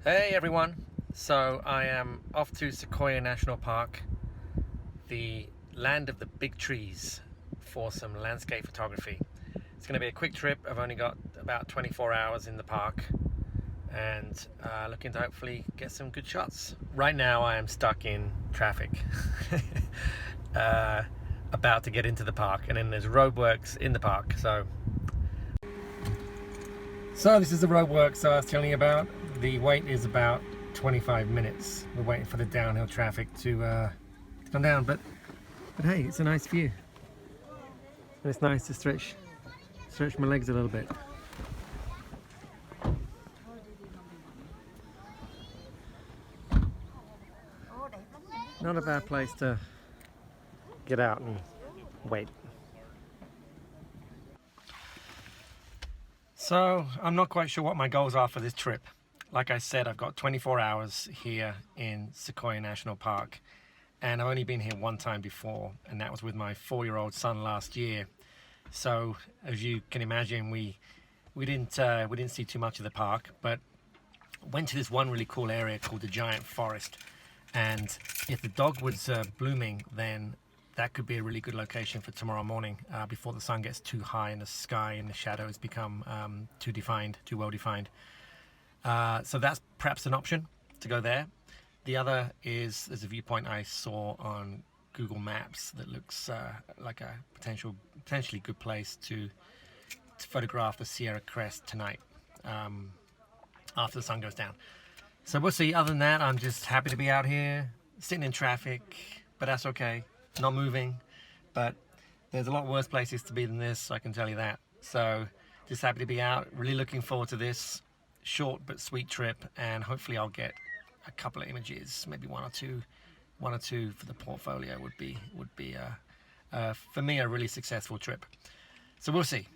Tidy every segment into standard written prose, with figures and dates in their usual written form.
Hey everyone, so I am off to Sequoia National Park, the land of the big trees, for some landscape photography. It's going to be a quick trip. I've only got about 24 hours in the park and looking to hopefully get some good shots. Right now I am stuck in traffic about to get into the park, and then there's roadworks in the park. So this is the roadworks I was telling you about. The wait is about 25 minutes. We're waiting for the downhill traffic to come down, but hey, it's a nice view, and it's nice to stretch my legs a little bit. Not a bad place to get out and wait. So I'm not quite sure what my goals are for this trip. Like I said, I've got 24 hours here in Sequoia National Park, and I've only been here one time before, and that was with my 4-year-old son last year. So as you can imagine, we didn't see too much of the park, but went to this one really cool area called the Giant Forest. And if the dogwoods are blooming, then that could be a really good location for tomorrow morning, before the sun gets too high in the sky and the shadows become too well defined. So that's perhaps an option to go there. The other is there's a viewpoint I saw on Google Maps that looks like a potentially good place to photograph the Sierra Crest tonight, after the sun goes down. So we'll see. Other than that, I'm just happy to be out here sitting in traffic, but that's okay. Not moving, but there's a lot worse places to be than this, I can tell you that. So just happy to be out. Really looking forward to this short but sweet trip, and hopefully I'll get a couple of images, maybe one or two for the portfolio. Would be for me a really successful trip. So we'll see.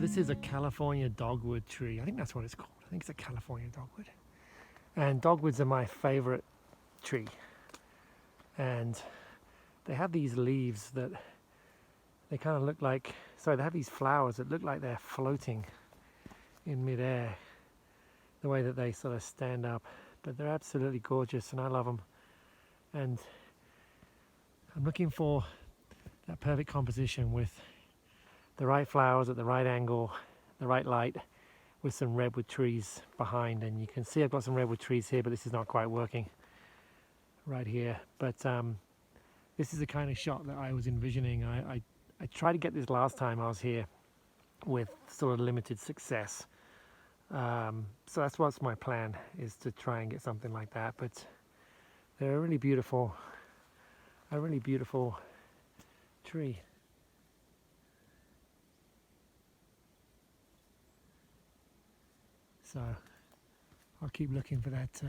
This is a California dogwood tree. I think that's what it's called. I think it's a California dogwood. And dogwoods are my favorite tree. And they have these leaves that they kind of look like, they have these flowers that look like they're floating in midair, the way that they sort of stand up. But they're absolutely gorgeous, and I love them. And I'm looking for that perfect composition with the right flowers at the right angle, the right light, with some redwood trees behind. And you can see I've got some redwood trees here, but this is not quite working right here. But this is the kind of shot that I was envisioning. I tried to get this last time I was here with sort of limited success. So that's what's my plan, is to try and get something like that. But they're a really beautiful tree. So I'll keep looking for that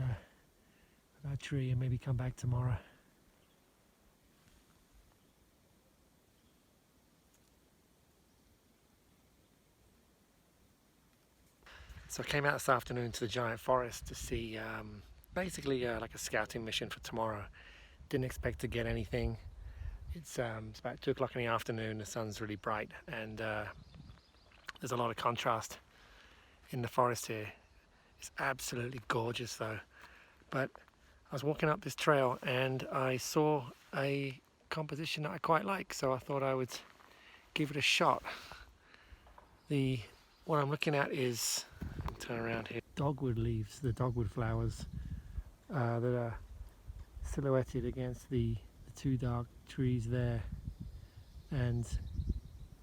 tree and maybe come back tomorrow. So I came out this afternoon to the Giant Forest to see basically like a scouting mission for tomorrow. Didn't expect to get anything. It's about 2 o'clock in the afternoon. The sun's really bright, and there's a lot of contrast in the forest here. It's absolutely gorgeous though. But I was walking up this trail and I saw a composition that I quite like, so I thought I would give it a shot. What I'm looking at is, turn around here, dogwood leaves, the dogwood flowers that are silhouetted against the two dark trees there, and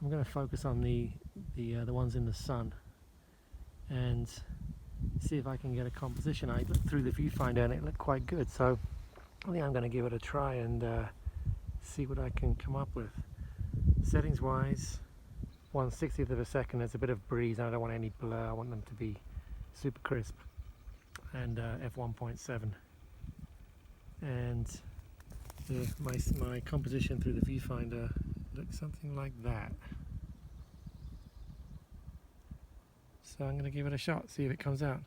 I'm going to focus on the ones in the sun and see if I can get a composition. I looked through the viewfinder and it looked quite good, so I think I'm going to give it a try and see what I can come up with. Settings wise, 1/60th of a second. There's a bit of breeze and I don't want any blur. I want them to be super crisp, and f1.7, and my composition through the viewfinder looks something like that. So I'm going to give it a shot, see if it comes out.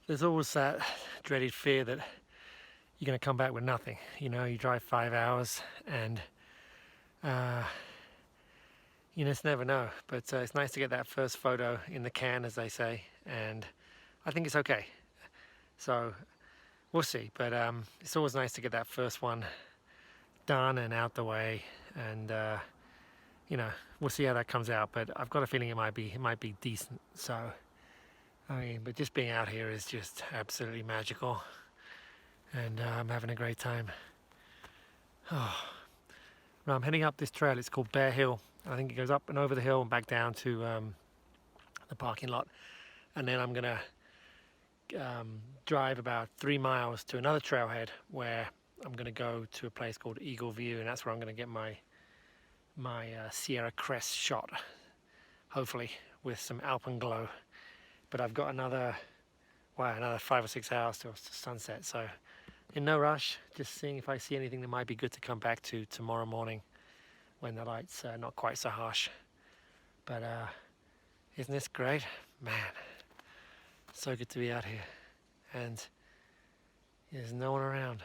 There's always that dreaded fear that you're going to come back with nothing. You know, you drive 5 hours and you just never know. But it's nice to get that first photo in the can, as they say, and I think it's okay. So we'll see, but it's always nice to get that first one done and out the way, and you know, we'll see how that comes out. But I've got a feeling it might be decent. So I mean, but just being out here is just absolutely magical, and I'm having a great time. Oh. Now I'm heading up this trail. It's called Bear Hill. I think it goes up and over the hill and back down to the parking lot, and then I'm gonna drive about 3 miles to another trailhead where I'm gonna go to a place called Eagle View, and that's where I'm gonna get my Sierra Crest shot, hopefully with some alpenglow. But I've got another 5 or 6 hours till sunset, so in no rush, just seeing if I see anything that might be good to come back to tomorrow morning when the light's not quite so harsh. But isn't this great? Man, so good to be out here, and there's no one around.